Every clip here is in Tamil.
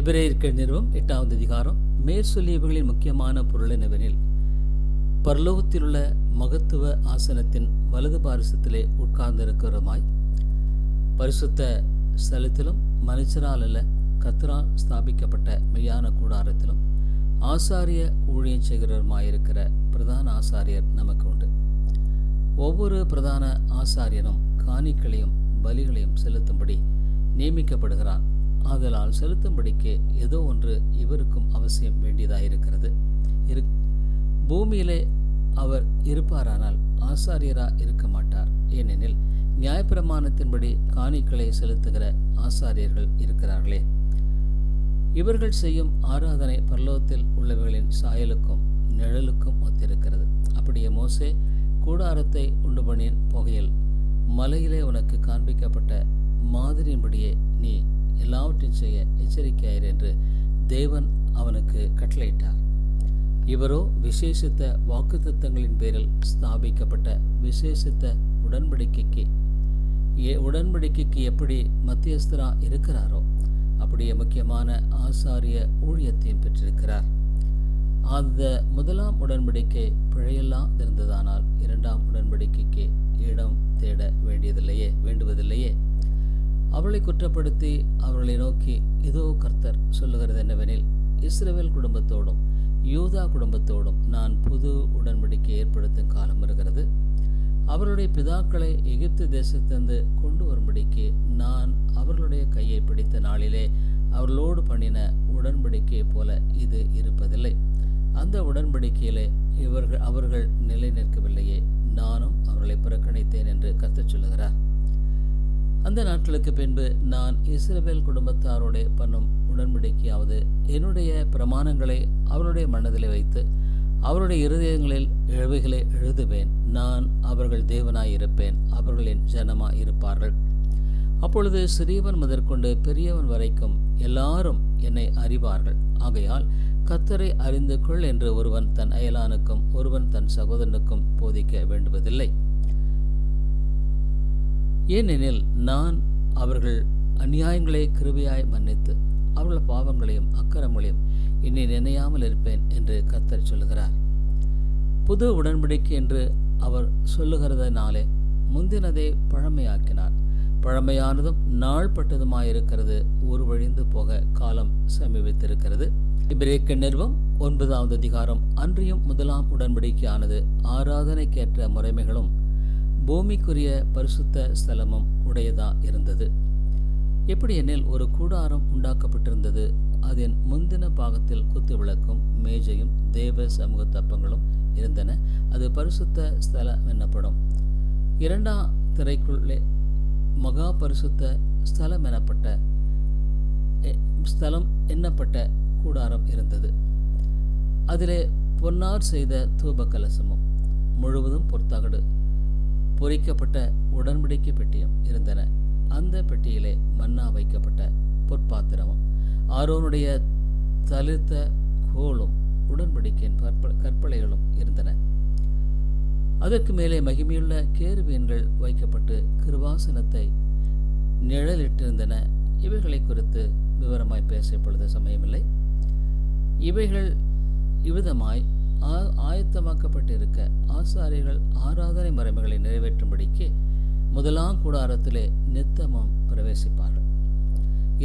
எபிரேயருக்கு நிறுவம் 8வது அதிகாரம். மேற்சொல்லியவைகளின் முக்கியமான பொருள் என்னவெனில், பரலோகத்திலுள்ள மகத்துவ ஆசனத்தின் வலது பாரிசத்திலே உட்கார்ந்திருக்கிறதுமாய் பரிசுத்த ஸ்தலத்திலும் மனுஷரால் அல்ல கர்த்தரால் ஸ்தாபிக்கப்பட்ட மெய்யான கூடாரத்திலும் ஆசாரிய ஊழியம் செய்கிறவருமாயிருக்கிற பிரதான ஆசாரியர் நமக்கு உண்டு. ஒவ்வொரு பிரதான ஆசாரியனும் காணிக்களையும் பலிகளையும் செலுத்தும்படி நியமிக்கப்படுகிறான். ஆதலால் செலுத்தும்படிக்கு ஏதோ ஒன்று இவருக்கும் அவசியம் வேண்டியதாயிருக்கிறது. பூமியிலே அவர் இருப்பாரானால் ஆசாரியராக இருக்க மாட்டார். ஏனெனில் நியாயப்பிரமாணத்தின்படி காணிக்களை செலுத்துகிற ஆசாரியர்கள் இருக்கிறார்களே. இவர்கள் செய்யும் ஆராதனை பரலோகத்தில் உள்ளவர்களின் சாயலுக்கும் நிழலுக்கும் ஒத்திருக்கிறது. அப்படியே மோசே கூடாரத்தை உண்டு பண்ணிய போகையில் மலையிலே உனக்கு காண்பிக்கப்பட்ட மாதிரியின்படியே நீ எல்லாவற்றையும் செய்ய எச்சரிக்கையாயிரு என்று தேவன் அவனுக்கு கட்டளையிட்டார். இவரோ விசேஷித்த வாக்குத்தத்தங்களின் பேரில் ஸ்தாபிக்கப்பட்ட விசேஷித்த உடன்படிக்கைக்கு எப்படி மத்தியஸ்தரா இருக்கிறாரோ அப்படியே முக்கியமான ஆசாரிய ஊழியத்தையும் பெற்றிருக்கிறார். அந்த முதலாம் உடன்படிக்கை பிழையெல்லாம் இருந்ததானால் இரண்டாம் உடன்படிக்கைக்கு இடம் தேட வேண்டுவதில்லையே. அவளை குற்றப்படுத்தி அவர்களை நோக்கி, இதோ கர்த்தர் சொல்லுகிறது என்னவெனில், இஸ்ரவேல் குடும்பத்தோடும் யூதா குடும்பத்தோடும் நான் புது உடன்படிக்கை ஏற்படுத்தும் காலம் வருகிறது. அவருடைய பிதாக்களை எகிப்து தேசத்திலிருந்து கொண்டு வரும்படிக்கு நான் அவர்களுடைய கையை பிடித்த நாளிலே அவர்களோடு பண்ணின உடன்படிக்கையை போல இது இருப்பதில்லை. அந்த உடன்படிக்கையிலே அவர்கள் நிலை நிற்கவில்லையே, நானும் அவர்களை புறக்கணித்தேன் என்று கர்த்தர் சொல்லுகிறார். அந்த நாட்களுக்கு பின்பு நான் இஸ்ரவேல் குடும்பத்தாரோட பண்ணும் உடன்படிக்கையாவது என்னுடைய பிரமாணங்களை அவருடைய மனதிலே வைத்து அவருடைய இருதயங்களில் இழவைகளை எழுதுவேன். நான் அவர்கள் தேவனாயிருப்பேன், அவர்களின் ஜனமாய் இருப்பார்கள். அப்பொழுது சிறியவன் முதற்கொண்டு பெரியவன் வரைக்கும் எல்லாரும் என்னை அறிவார்கள். ஆகையால் கர்த்தரை அறிந்து கொள் என்று ஒருவன் தன் அயலானுக்கும் ஒருவன் தன் சகோதரனுக்கும் போதிக்க வேண்டுவதில்லை. ஏனெனில் நான் அவர்கள் அநியாயங்களை கிருபையாய் மன்னித்து அவர்கள் பாவங்களையும் அக்கிரமங்களையும் இனி நினையாமல் இருப்பேன் என்று கர்த்தர் சொல்லுகிறார். புது உடன்படிக்கை என்று அவர் சொல்லுகிறதுனாலே முந்தினதை பழமையாக்கினார். பழமையானதும் நாள்பட்டதுமாயிருக்கிறது உருவழிந்து போக காலம் சமீபித்திருக்கிறது. எபிரேயருக்கு நிறுவம் 9வது அதிகாரம். அன்றியும் முதலாம் உடன்படிக்கையானது ஆராதனைக்கேற்ற முறைமைகளும் பூமிக்குரிய பரிசுத்த ஸ்தலமும் உடையதா இருந்தது. எப்படி எனில் ஒரு கூடாரம் உண்டாக்கப்பட்டிருந்தது. அதன் முந்தின பாகத்தில் குத்து விளக்கும் மேஜையும் தேவ சமூக தப்பங்களும் இருந்தன. அது பரிசுத்த ஸ்தலம் எனப்படும். இரண்டாம் திரைக்குள்ளே மகா பரிசுத்த ஸ்தலம் எண்ணப்பட்ட கூடாரம் இருந்தது. அதிலே பொன்னார் செய்த தூப கலசமும் முழுவதும் பொற்தகடு பொறிக்கப்பட்ட உடன்படிக்கை பெட்டியும் இருந்தன. அந்த பெட்டியிலே மன்னா வைக்கப்பட்ட பொற்பாத்திரமும் ஆரோனுடைய தளிர்த்த கோலும் உடன்படிக்கையின் கற்பலைகளும் இருந்தன. அதற்கு மேலே மகிமையுள்ள கேருபீன்கள் வைக்கப்பட்டு கிருபாசனத்தை நிழலிட்டிருந்தன. இவைகளை குறித்து விவரமாய் பேசப்பொழுது சமயமில்லை. இவைகள் இவ்விதமாய் ஆயத்தமாக்கப்பட்டிருக்க ஆசாரியர்கள் ஆராதனை முறைமைகளை நிறைவேற்றும்படிக்கு முதலாம் கூடாரத்திலே நித்தமும் பிரவேசிப்பார்கள்.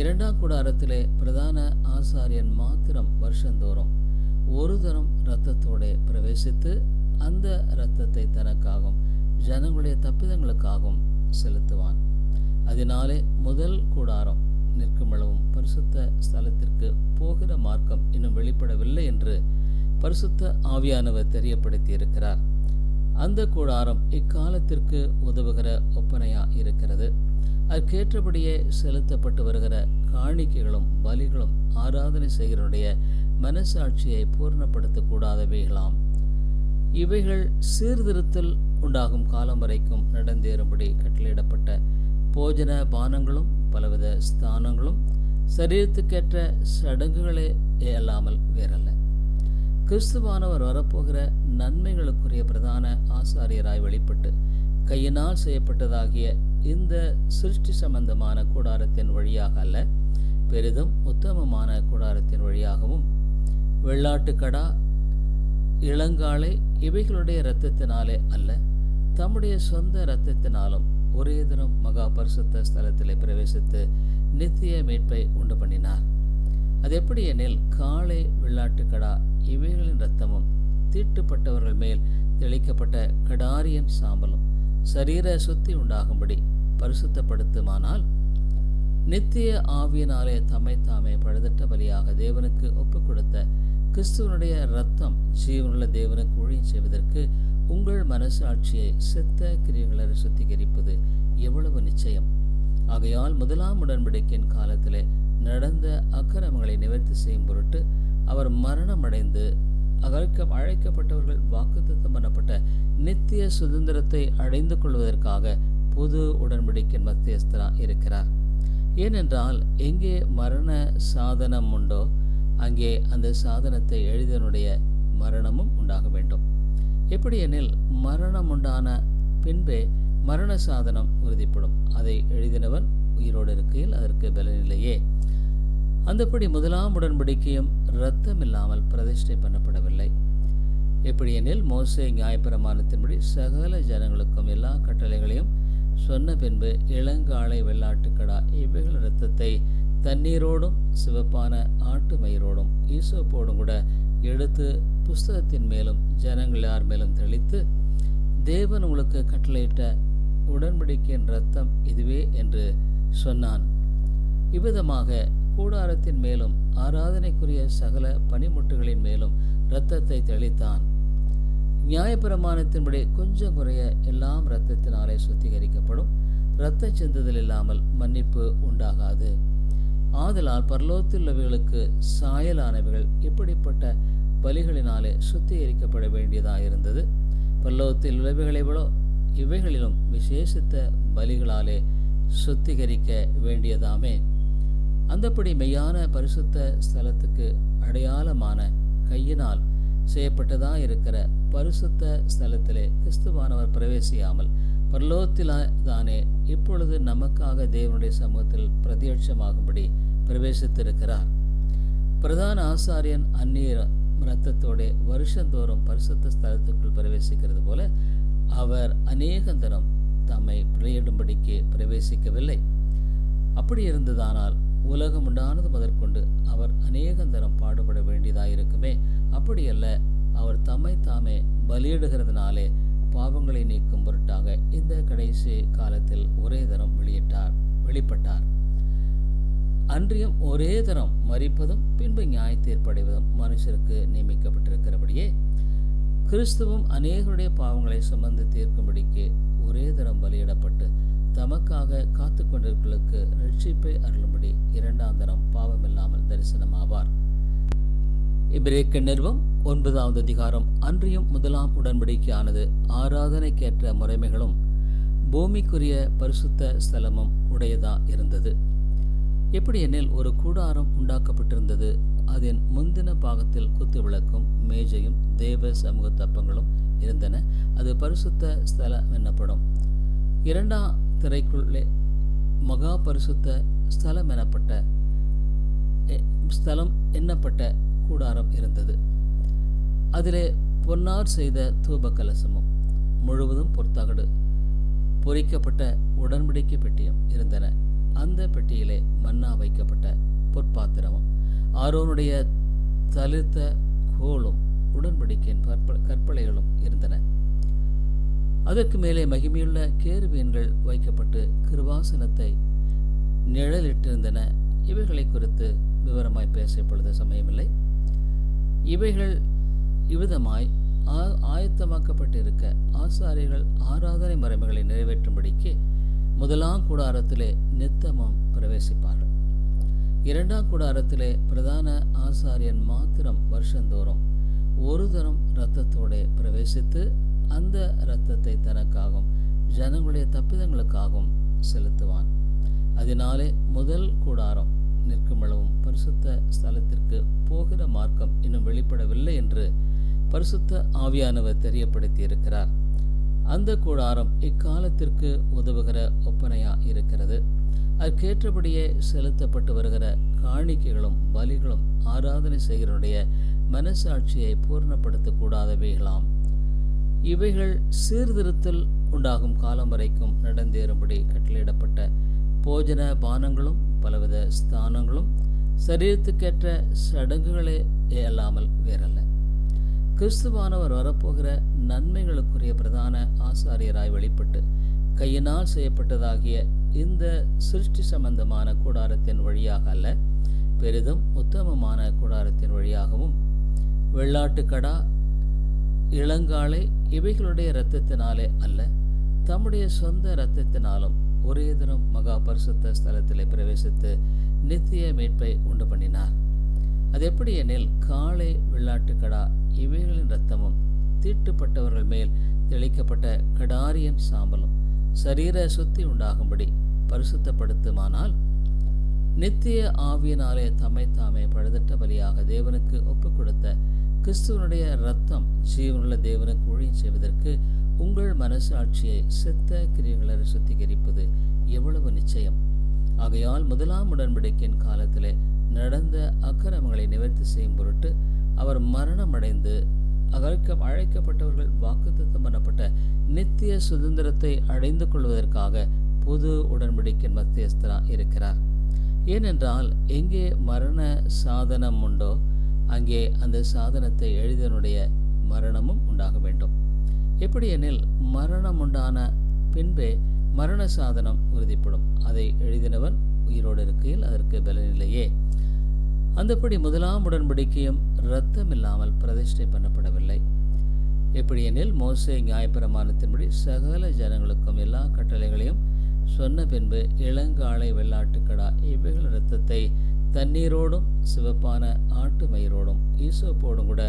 இரண்டாம் கூடாரத்திலே பிரதான ஆசாரியன் மாத்திரம் வருஷந்தோறும் ஒரு தரம் இரத்தத்தோட பிரவேசித்து அந்த இரத்தத்தை தனக்காகவும் ஜனங்களுடைய தப்பிதங்களுக்காகவும் செலுத்துவான். அதனாலே முதல் கூடாரம் நிற்குமளவும் பரிசுத்த ஸ்தலத்திற்கு போகிற மார்க்கம் இன்னும் வெளிப்படவில்லை என்று பரிசுத்த ஆவியானவர் தெரியப்படுத்தி இருக்கிறார். அந்த கூடாரம் இக்காலத்திற்கு உதவுகிற ஒப்பனையா இருக்கிறது. அதற்கேற்றபடியே செலுத்தப்பட்டு வருகிற காணிக்கைகளும் பலிகளும் ஆராதனை செய்கிறவருடைய மனசாட்சியை பூர்ணப்படுத்தக்கூடாதவைகளாம். இவைகள் சீர்திருத்தல் உண்டாகும் காலம் வரைக்கும் நடந்தேறும்படி கட்டளையிடப்பட்ட போஜன பானங்களும் பலவித ஸ்தானங்களும் சரீரத்துக்கேற்ற சடங்குகளே அல்லாமல் வேறல்ல. கிறிஸ்துவானவர் வரப்போகிற நன்மைகளுக்குரிய பிரதான ஆசாரியராய் வெளிப்பட்டு கையினால் செய்யப்பட்டதாகிய இந்த சிருஷ்டி சம்பந்தமான கூடாரத்தின் வழியாக அல்ல, பெரிதும் உத்தமமான கூடாரத்தின் வழியாகவும் வெள்ளாட்டுக்கடா, இளங்காளை இவைகளுடைய இரத்தத்தினாலே அல்ல, தம்முடைய சொந்த இரத்தத்தினாலும் ஒரே தினம் மகா பரிசுத்த ஸ்தலத்திலே பிரவேசித்து நித்திய மீட்பை உண்டு பண்ணினார். அது எப்படி எனில், காளை, வெள்ளாட்டுக்கடா இவைகளின் இரத்தமும் தீட்டுப்பட்டவர்கள் மேல் தெளிக்கப்பட்ட கடாரியின் சாம்பலும் சரீர சுத்தி உண்டாகும்படி பரிசுத்தப்படுத்துமானால், நித்திய ஆவியினாலே தம்மை தாமே பழுதற்ற பலியாக தேவனுக்கு ஒப்புக் கொடுத்த கிறிஸ்துவனுடைய இரத்தம் ஜீவனுள்ள தேவனுக்கு ஊழியம் செய்வதற்கு உங்கள் மனசாட்சியை செத்த கிரியைகளை சுத்திகரிப்பது எவ்வளவு நிச்சயம். ஆகையால் முதலாம் உடன்படிக்கையின் காலத்திலே நடந்த அக்கிரமங்களை நிவர்த்தி செய்யும் பொருட்டு அவர் மரணமடைந்து அழைக்கப்பட்டவர்கள் வாக்குத்தத்தம் பண்ணப்பட்ட நித்திய சுதந்திரத்தை அடைந்து கொள்வதற்காக புது உடன்படிக்கையின் மத்தியஸ்தரா இருக்கிறார். ஏனென்றால் எங்கே மரண சாதனம் உண்டோ அங்கே அந்த சாதனத்தை எழுதியவனுடைய மரணமும் உண்டாக வேண்டும். எப்படி எனில், மரணம் உண்டான பின்பே மரண சாதனம் உறுதிப்படும். அதை எழுதினவன் உயிரோடு இருக்கையில் அதற்கு பலனில்லையே. அந்தப்படி முதலாம் உடன்படிக்கையும் இரத்தம் இல்லாமல் பிரதிஷ்டை பண்ணப்படவில்லை. எப்படி எனில், மோசே நியாயப்பிரமாணத்தின்படி சகல ஜனங்களுக்கும் எல்லா கட்டளைகளையும் சொன்ன பின்பு இளங்காளை, வெள்ளாட்டுக்கடா இவைகள் இரத்தத்தை தண்ணீரோடும் சிவப்பான ஆட்டு மயிரோடும் ஈசோப்போடும் கூட எடுத்து புஸ்தகத்தின் மேலும் ஜனங்கள் யார் மேலும் தெளித்து, தேவன் உங்களுக்கு கட்டளையிட்ட உடன்படிக்கையின் இரத்தம் இதுவே என்று சொன்னான். இவ்விதமாக கூடாரத்தின் மேலும் ஆராதனைக்குரிய சகல பனிமுட்டுகளின் மேலும் இரத்தத்தை தெளித்தான். நியாயப்பிரமாணத்தின்படி கொஞ்சம் குறைய எல்லாம் இரத்தத்தினாலே சுத்திகரிக்கப்படும். இரத்த சிந்துதல் இல்லாமல் மன்னிப்பு உண்டாகாது. ஆதலால் பரலோகத்திலுள்ளவைகளுக்கு சாயலானவைகள் இப்படிப்பட்ட பலிகளினாலே சுத்திகரிக்கப்பட வேண்டியதாயிருந்தது. பரலோகத்தில் உள்ளவைகளை விட இவைகளிலும் விசேஷித்த பலிகளாலே சுத்திகரிக்க வேண்டியதாமே. அந்தப்படி மெய்யான பரிசுத்த ஸ்தலத்துக்கு அடையாளமான கையினால் செய்யப்பட்டதா இருக்கிற பரிசுத்த ஸ்தலத்திலே கிறிஸ்துவானவர் பிரவேசியாமல் பரலோகத்தில்தானே இப்பொழுது நமக்காக தேவனுடைய சமூகத்தில் பிரத்யட்சமாகும்படி பிரவேசித்திருக்கிறார். பிரதான ஆசாரியன் அந்நிய இரத்தத்தோட வருஷந்தோறும் பரிசுத்த ஸ்தலத்துக்குள் பிரவேசிக்கிறது போல அவர் அநேகந்தரம் தம்மை பிழையிடும்படிக்கு பிரவேசிக்கவில்லை. அப்படி இருந்ததானால் உலகம் உண்டானது முதற்கொண்டு அவர் அநேகந்தரம் பாடுபட வேண்டியதாயிருக்குமே. அப்படியல்ல, அவர் தம்மை தாமே பலியிடுகிறதுனாலே பாவங்களை நீக்கும் பொருட்டாக இந்த கடைசி காலத்தில் ஒரே தரம் வெளிப்பட்டார். அன்றியும் ஒரே தரம் மரிப்பதும் பின்பு நியாய தீர்ப்படைவதும் மனுஷருக்கு நியமிக்கப்பட்டிருக்கிறபடியே, கிறிஸ்துவும் அநேகருடைய பாவங்களை சுமந்து தீர்க்கும்படிக்கு ஒரே தரம் பலியிடப்பட்டு தமக்காக காத்து கொண்டிருப்பவர்களுக்கு ரட்சிப்பை அருளும்படி இரண்டாம் தரம் பாவமில்லாமல் தரிசனமாவார். எபிரேயர் நிருபம் 9ஆம் அதிகாரம். அன்றியும் முதலாம் உடன்படிக்கையானது ஆராதனைக்கேற்ற முறைமைகளும் பூமிக்குரிய பரிசுத்த ஸ்தலமும் உடையதா இருந்தது. எப்படி எனில், ஒரு கூடாரம் உண்டாக்கப்பட்டிருந்தது. அதன் முந்தின பாகத்தில் குத்து விளக்கும் மேஜையும் தேவ சமூக தப்பங்களும் இருந்தன. அது பரிசுத்த ஸ்தலம் எனப்படும். இரண்டாம் திரைக்குள்ளே மகா பரிசுத்த ஸ்தலம் எண்ணப்பட்ட கூடாரம் இருந்தது. அதிலே பொன்னார் செய்த தூப கலசமும் முழுவதும் பொற்தகடு பொறிக்கப்பட்ட உடன்படிக்கை பெட்டியும் இருந்தன. அந்த பெட்டியிலே மன்னா வைக்கப்பட்ட பொற்பாத்திரமும் ஆரோனுடைய தளிர்த்த கோலும் உடன்படிக்கையின் கற்பலைகளும் இருந்தன. அதற்கு மேலே மகிமையுள்ள கேருபீன்கள் வைக்கப்பட்டு கிருபாசனத்தை நிழலிட்டிருந்தன. இவைகளை குறித்து விவரமாய் பேச இப்பொழுது சமயமில்லை. இவைகள் இவ்விதமாய் ஆயத்தமாக்கப்பட்டிருக்க ஆசாரியர்கள் ஆராதனை முறைமைகளை நிறைவேற்றும்படிக்கு முதலாம் கூடாரத்திலே நித்தமும் பிரவேசிப்பார்கள். இரண்டாம் கூடாரத்திலே பிரதான ஆசாரியன் மாத்திரம் வருஷந்தோறும் ஒரு தரம் இரத்தத்தோட பிரவேசித்து அந்த இரத்தத்தை தனக்காகவும் ஜனங்களுடைய தப்பிதங்களுக்காகவும் செலுத்துவான். அதனாலே முதல் கூடாரம் நிற்குமளவும் பரிசுத்த ஸ்தலத்திற்கு போகிற மார்க்கம் இன்னும் வெளிப்படவில்லை என்று பரிசுத்த ஆவியானவர் தெரியப்படுத்தி இருக்கிறார். அந்த கூடாரம் இக்காலத்திற்கு உதவுகிற ஒப்பனையா இருக்கிறது. அதற்கேற்றபடியே செலுத்தப்பட்டு வருகிற காணிக்கைகளும் பலிகளும் ஆராதனை செய்கிறவருடைய மனசாட்சியை பூர்ணப்படுத்தக்கூடாதவைகளாம். இவைகள் சீர்திருத்தல் உண்டாகும் காலம் வரைக்கும் நடந்தேறும்படி கட்டளையிடப்பட்ட போஜன பானங்களும் பலவித ஸ்தானங்களும் சரீரத்துக்கேற்ற சடங்குகளே அல்லாமல் வேறல்ல. கிறிஸ்துவானவர் வரப்போகிற நன்மைகளுக்குரிய பிரதான ஆசாரியராய் வெளிப்பட்டு கையினால் செய்யப்பட்டதாகிய இந்த சிருஷ்டி சம்பந்தமான கூடாரத்தின் வழியாக அல்ல, பெரிதும் உத்தமமான கூடாரத்தின் வழியாகவும் வெள்ளாட்டுக்கடா இளங்காளை இவைகளுடைய இரத்தத்தினாலே அல்ல, தம்முடைய சொந்த இரத்தத்தினாலும் ஒரே தினம் மகா பரிசுத்த ஸ்தலத்திலே பிரவேசித்து நித்திய மீட்பை உண்டு பண்ணினார். அது எப்படி எனில், காளை வெள்ளாட்டுக்கடா இவைகளின் இரத்தமும் தீட்டுப்பட்டவர்கள் மேல் தெளிக்கப்பட்ட கடாரியின் சாம்பலும் சரீர சுத்தி உண்டாகும்படி பரிசுத்தப்படுத்துமானால், நித்திய ஆவியினாலே தம்மை தாமே பழுதற்ற பலியாக தேவனுக்கு ஒப்புக் கொடுத்த கிறிஸ்துவனுடைய இரத்தம் ஜீவனுள்ள தேவனுக்கு ஊழியம் செய்வதற்கு உங்கள் மனசாட்சியை செத்த கிரியைகளை சுத்திகரிப்பது எவ்வளவு நிச்சயம். ஆகையால் முதலாம் உடன்படிக்கையின் காலத்திலே நடந்த அக்கிரமங்களை நிவர்த்தி செய்யும் பொருட்டு அவர் மரணமடைந்து அழைக்கப்பட்டவர்கள் வாக்குத்தத்தம் பண்ணப்பட்ட நித்திய சுதந்திரத்தை அடைந்து கொள்வதற்காக புது உடன்படிக்கையின் மத்தியஸ்தரா இருக்கிறார். ஏனென்றால் எங்கே மரண சாதனம் உண்டோ அங்கே அந்த சாதனத்தை எழுதியவனுடைய மரணமும் உண்டாக வேண்டும். எப்படி எனில், மரணம் உண்டான பின்பே மரண சாதனம் உறுதிப்படும். அதை எழுதினவன் உயிரோடு இருக்கையில் அதற்கு பலனில்லையே. அந்தப்படி முதலாம் உடன்படிக்கையும் இரத்தம் இல்லாமல் பிரதிஷ்டை பண்ணப்படவில்லை. எப்படியெனில், மோசே நியாயப்பிரமாணத்தின்படி சகல ஜனங்களுக்கும் எல்லா கட்டளைகளையும் சொன்ன பின்பு இளங்காளை வெள்ளாட்டுக்கடா இவைகள் இரத்தத்தை தண்ணீரோடும் சிவப்பான ஆட்டு மயிரோடும் ஈசோப்போடும் கூட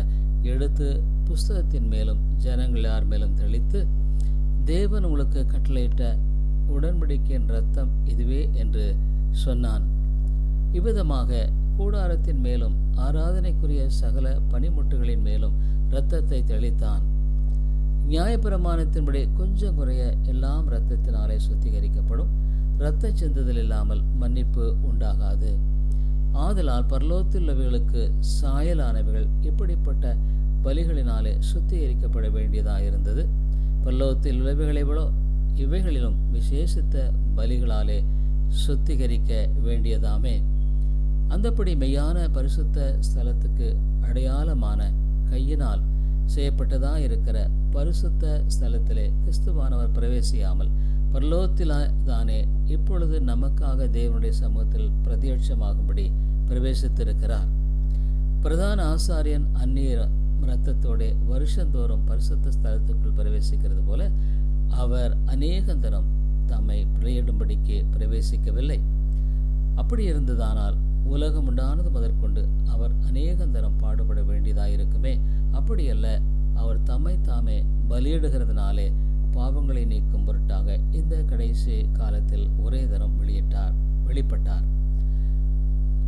எடுத்து புஸ்தகத்தின் மேலும் ஜனங்கள் யார் மேலும் தெளித்து, தேவன் உங்களுக்கு கட்டளையிட்ட உடன்படிக்கையின் இரத்தம் இதுவே என்று சொன்னான். இவ்விதமாக கூடாரத்தின் மேலும் ஆராதனைக்குரிய சகல பனிமுட்டுகளின் மேலும் இரத்தத்தை தெளித்தான். நியாயப்பிரமாணத்தின்படி கொஞ்சம் குறைய எல்லாம் இரத்தத்தினாலே சுத்திகரிக்கப்படும். இரத்த சிந்துதல் இல்லாமல் மன்னிப்பு உண்டாகாது. ஆதலால் பரலோகத்திலுள்ளவைகளுக்கு சாயலானவைகள் இப்படிப்பட்ட பலிகளினாலே சுத்திகரிக்கப்பட வேண்டியதாயிருந்தது. பரலோகத்தில் உள்ளவைகளை விட இவைகளிலும் விசேஷித்த பலிகளாலே சுத்திகரிக்க வேண்டியதாமே. அந்தப்படி மெய்யான பரிசுத்த ஸ்தலத்துக்கு அடையாளமான கையினால் செய்யப்பட்டதாக இருக்கிற பரிசுத்த ஸ்தலத்திலே கிறிஸ்துவானவர் பிரவேசியாமல் பரலோகத்தில்தானே இப்பொழுது நமக்காக தேவனுடைய சமூகத்தில் பிரத்யட்சமாகும்படி பிரவேசித்திருக்கிறார். பிரதான ஆசாரியன் அந்நிய இரத்தத்தோட வருஷந்தோறும் பரிசுத்த ஸ்தலத்துக்குள் பிரவேசிக்கிறது போல அவர் அநேகந்தரம் தம்மை பிழையிடும்படிக்கு பிரவேசிக்கவில்லை. அப்படி இருந்ததானால் உலகம் உண்டானது முதற்கொண்டு அவர் அநேகந்தரம் பாடுபட வேண்டியதாயிருக்குமே. அப்படியல்ல, அவர் தம்மை தாமே பலியிடுகிறதுனாலே பாவங்களை நீக்கும் பொருட்டாக இந்த கடைசி காலத்தில் ஒரே தரம் வெளிப்பட்டார்.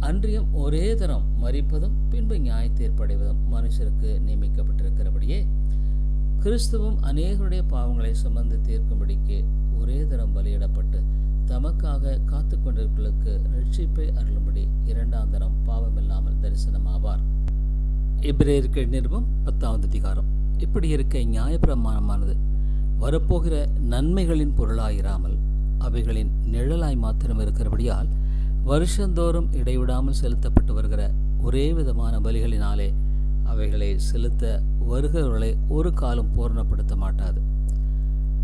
அன்றியும் ஒரே தரம் மரிப்பதும் பின்பு நியாய தீர்ப்படைவதும் மனுஷருக்கு நியமிக்கப்பட்டிருக்கிறபடியே, கிறிஸ்துவும் அநேகருடைய பாவங்களை சுமந்து தீர்க்கும்படிக்கு ஒரே தரம் பலியிடப்பட்டு தமக்காக காத்து கொண்டிருப்பவர்களுக்கு ரட்சிப்பை அருளும்படி இரண்டாம் தரம் பாவமில்லாமல் தரிசனமாவார். எபிரேயருக்கு நிருபம் 10ஆம் அதிகாரம். இப்படி இருக்க நியாயப்பிரமாணமானது வரப்போகிற நன்மைகளின் பொருளாயிராமல் அவைகளின் நிழலாய் மாத்திரம் இருக்கிறபடியால் வருஷந்தோறும் இடைவிடாமல் செலுத்தப்பட்டு வருகிற ஒரே விதமான பலிகளினாலே அவைகளை செலுத்த வருகிறவர்களை ஒரு காலம் பூரணப்படுத்த மாட்டாது.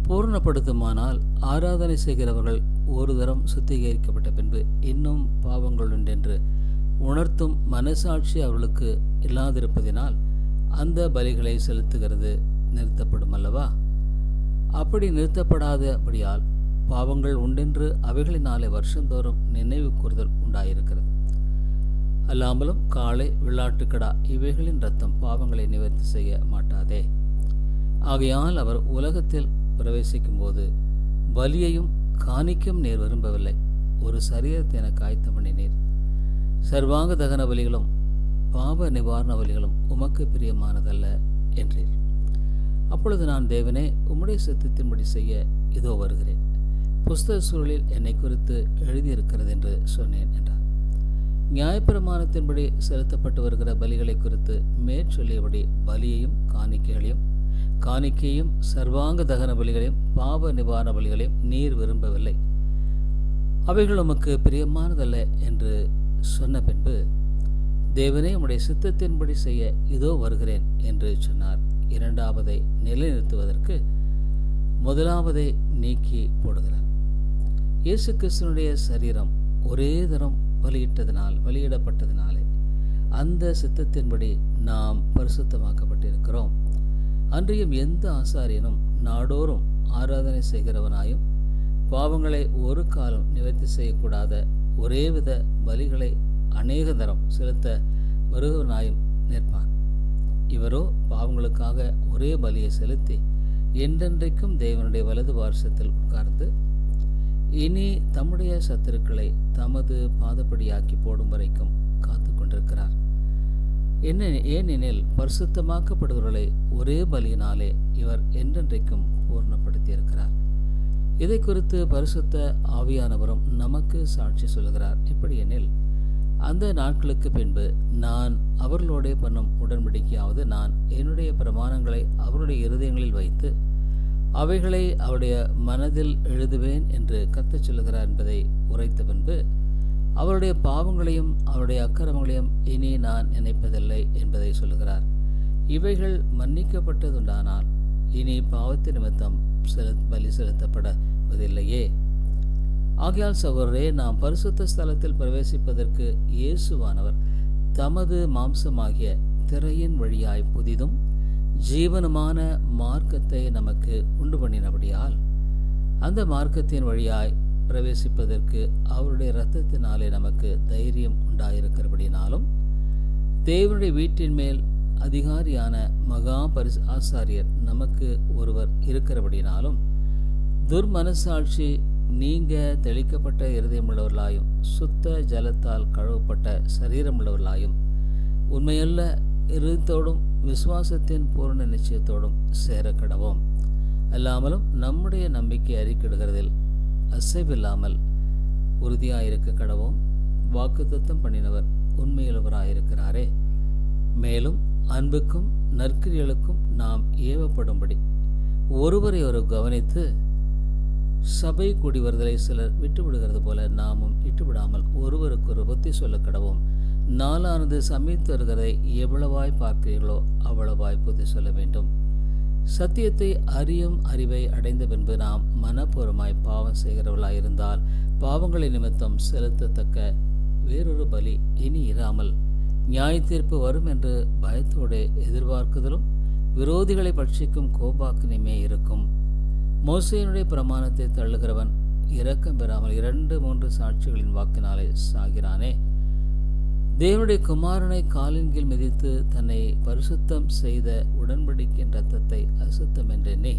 பூரணப்படுத்துமானால் ஆராதனை செய்கிறவர்கள் ஒரு தரம் சுத்திகரிக்கப்பட்ட பின்பு இன்னும் பாவங்கள் உண்டென்று உணர்த்தும் மனசாட்சி அவர்களுக்கு இல்லாதிருப்பதினால் அந்த பலிகளை செலுத்துகிறது நிறுத்தப்படும் அல்லவா? அப்படி நிறுத்தப்படாதபடியால் பாவங்கள் உண்டென்று அவைகளினாலே வருஷந்தோறும் நினைவு கூறுதல் உண்டாயிருக்கிறது. அல்லாமலும் காளை வெள்ளாட்டுக்கடா இவைகளின் இரத்தம் பாவங்களை நிவர்த்தி செய்ய மாட்டாதே. ஆகையால் அவர் உலகத்தில் பிரவேசிக்கும் போது பலியையும் காணிக்கும் நீர் விரும்பவில்லை, ஒரு சரீரத்தை என காய்த்த பண்ணினீர். சர்வாங்க தகன பலிகளும் பாவ நிவாரண பலிகளும் உமக்கு பிரியமானதல்ல என்றீர். அப்பொழுது நான், தேவனே, உம்முடைய சித்தத்தின்படி செய்ய இதோ வருகிறேன். புஸ்தக சூழலில் என்னை குறித்து எழுதியிருக்கிறது என்று சொன்னேன் என்றார். நியாயப்பிரமாணத்தின்படி செலுத்தப்பட்டு வருகிற பலிகளை குறித்து மேற்சொல்லியபடி பலியையும் காணிக்கையும் சர்வாங்க தகன பலிகளையும் பாவ நிவாரண பலிகளையும் நீர் விரும்பவில்லை, அவைகள் உமக்கு பிரியமானதல்ல என்று சொன்ன பின்பு, தேவனே உம்முடைய சித்தத்தின்படி செய்ய இதோ வருகிறேன் என்று சொன்னார். இரண்டாவதை நிலைநிறுத்துவதற்கு முதலாவதை நீக்கி போடுகிறார். இயேசு கிறிஸ்துவினுடைய சரீரம் ஒரே தரம் பலியிடப்பட்டதினாலே அந்த சித்தத்தின்படி நாம் பரிசுத்தமாக்கப்பட்டிருக்கிறோம். அன்றியும் எந்த ஆசாரியனும் நாடோறும் ஆராதனை செய்கிறவனாயும் பாவங்களை ஒரு காலம் நிவர்த்தி செய்யக்கூடாத ஒரேவித பலிகளை அநேக தரம் செலுத்த வருகிறவனாயும் நிற்பான். இவரோ பாவங்களுக்காக ஒரே பலியை செலுத்தி என்றென்றைக்கும் தேவனுடைய வலது பார்சத்தில் உட்கார்ந்து இனி தம்முடைய சத்துருக்களை தமது பாதப்படியாக்கி போடும் வரைக்கும் காத்து கொண்டிருக்கிறார். ஏனெனில் பரிசுத்தமாக்கப்படுவர்களை ஒரே பலியினாலே இவர் என்றென்றைக்கும் பூர்ணப்படுத்தியிருக்கிறார். இதை குறித்து பரிசுத்த ஆவியானவரும் நமக்கு சாட்சி சொல்கிறார். எப்படியெனில், அந்த நாட்களுக்கு பின்பு நான் அவர்களோட பண்ணும் உடன்படிக்கையாவது, நான் என்னுடைய பிரமாணங்களை அவருடைய இருதயங்களில் வைத்து அவைகளை அவருடைய மனதில் எழுதுவேன் என்று கர்த்தர் சொல்லுகிறார் என்பதை உரைத்த பின்பு, அவருடைய பாவங்களையும் அவருடைய அக்கிரமங்களையும் இனி நான் நினைப்பதில்லை என்பதை சொல்லுகிறார். இவைகள் மன்னிக்கப்பட்டதுண்டானால் இனி பாவத்தின் நிமித்தம் பலி செலுத்தப்படுவதில்லையே. ஆகையால் சகோதரரே, நாம் பரிசுத்த ஸ்தலத்தில் பிரவேசிப்பதற்கு இயேசுவானவர் தமது மாம்சமாகிய திரையின் வழியாய் புதிதும் ஜீவனுமான மார்க்கத்தை நமக்கு உண்டு பண்ணினபடியால், அந்த மார்க்கத்தின் வழியாய் பிரவேசிப்பதற்கு அவருடைய இரத்தத்தினாலே நமக்கு தைரியம் உண்டாயிருக்கிறபடினாலும், தேவனுடைய வீட்டின் மேல் அதிகாரியான மகா ஆசாரியர் நமக்கு ஒருவர் இருக்கிறபடினாலும், துர்மனசாட்சி நீங்க தெளிக்கப்பட்ட இருதயமுள்ளவர்களாயும் சுத்த ஜலத்தால் கழுவப்பட்ட சரீரமுள்ளவர்களாயும் உண்மையல்ல இருதயத்தோடும் விசுவாசத்தின் பூரண நிச்சயத்தோடும் சேர கடவோம். அல்லாமலும் நம்முடைய நம்பிக்கை அறிக்கிடுகிறதில் அசைவில்லாமல் உறுதியாயிருக்க கடவோம். வாக்குத்தத்தம் பண்ணினவர் உண்மையுள்ளவராயிருக்கிறாரே. மேலும் அன்புக்கும் நற்கிரியலுக்கும் நாம் ஏவப்படும்படி ஒருவரை ஒரு கவனித்து, சபை கூடி வருதலை சிலர் விட்டுவிடுகிறது போல நாமும் விட்டுவிடாமல் ஒருவருக்கு ஒரு புத்தி சொல்ல கடவோம். நாளானது சமீபத்து வருகிறதை எவ்வளவாய் பார்க்கிறீர்களோ அவ்வளவாய் புத்தி சொல்ல வேண்டும். சத்தியத்தை அறியும் அறிவை அடைந்த பின்பு நாம் மனப்பூர்வமாய் பாவம் செய்கிறவர்களாயிருந்தால், பாவங்களை நிமித்தம் செலுத்தத்தக்க வேறொரு பலி இனி இராமல் நியாய தீர்ப்பு வரும் என்று பயத்தோடு எதிர்பார்க்குதலும் விரோதிகளை பட்சிக்கும் கோபாக்கினிமே இருக்கும். மோசேயினுடைய பிரமாணத்தை தள்ளுகிறவன் இரக்கம் பெறாமல் 2-3 சாட்சிகளின் வாக்கினாலே சாகிறானே. தேவனுடைய குமாரனை காலின் கீழ் மிதித்து தன்னை பரிசுத்தம் செய்த உடன்படிக்கையின் இரத்தத்தை அசுத்தம் என்றெண்ணி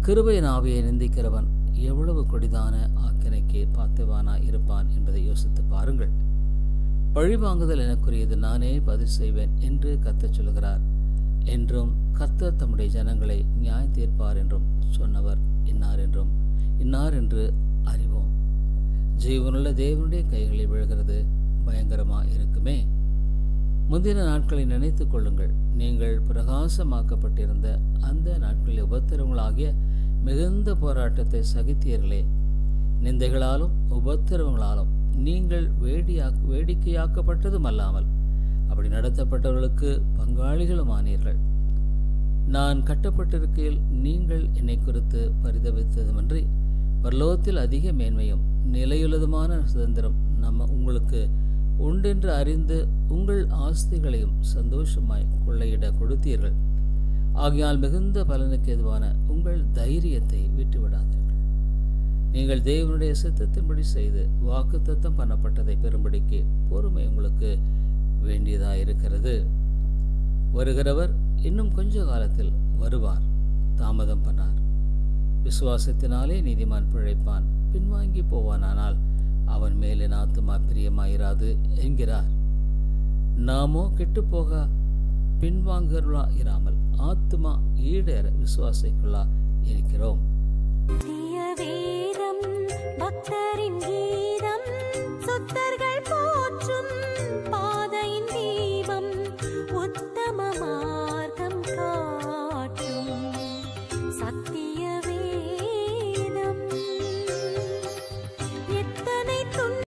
கிருபையின் ஆவியை நிந்திக்கிறவன் எவ்வளவு கொடிதான ஆக்கினைக்கு பாத்திரவானாய் இருப்பான் என்பதை யோசித்து பாருங்கள். பழிவாங்குதல் எனக்குரியது, நானே பதில் செய்வேன் என்று கர்த்தர் சொல்கிறார் என்றும், கர்த்தர் தம்முடைய ஜனங்களை நியாய தீர்ப்பார் என்றும் சொன்னவர் இன்னார் என்று அறிவோம். ஜீவனுள்ள தேவனுடைய கைகளில் விழுகிறது பயங்கரமா இருக்குமே. முந்தின நாட்களை நினைத்து கொள்ளுங்கள். நீங்கள் பிரகாசமாக்கப்பட்டிருந்த அந்த நாட்களில் உபத்திரவங்களாகிய மிகுந்த போராட்டத்தை சகித்தீர்களே. நிந்தைகளாலும் உபத்திரவங்களாலும் நீங்கள் வேடிக்கையாக்கப்பட்டதும் அல்லாமல் அப்படி நடத்தப்பட்டவர்களுக்கு பங்காளிகளுமானீர்கள். நான் கட்டப்பட்டிருக்கையில் நீங்கள் என்னை குறித்து பரிதவித்ததுமன்றி பரலோகத்தில் அதிக மேன்மையும் நிலையுள்ளதுமான சுதந்திரம் உங்களுக்கு உண்டென்று அறிந்து உங்கள் ஆஸ்திகளையும் சந்தோஷமாய் கொள்ளையிட கொடுத்தீர்கள். ஆகையால் மிகுந்த பலனுக்கு எதுவான உங்கள் தைரியத்தை விட்டுவிடாதீர்கள். நீங்கள் தேவனுடைய சித்தத்தின்படி செய்து வாக்குத்தத்தம் பண்ணப்பட்டதை பெறும்படிக்கு பொறுமை உங்களுக்கு வேண்டியதாயிருக்கிறது. வருகிறவர் இன்னும் கொஞ்ச காலத்தில் வருவார், தாமதம் பண்ணார். விசுவாசத்தினாலே நீதிமான் பிழைப்பான், பின்வாங்கி போவானானால் அவன் மேலே ஆத்துமா பிரியமாயிராது என்கிறார். நாமோ கெட்டுப்போக பின்வாங்கலா இராமல் ஆத்துமா ஈடேற விசுவாசிக்குள்ளா இருக்கிறோம். பக்தரின் கீதம்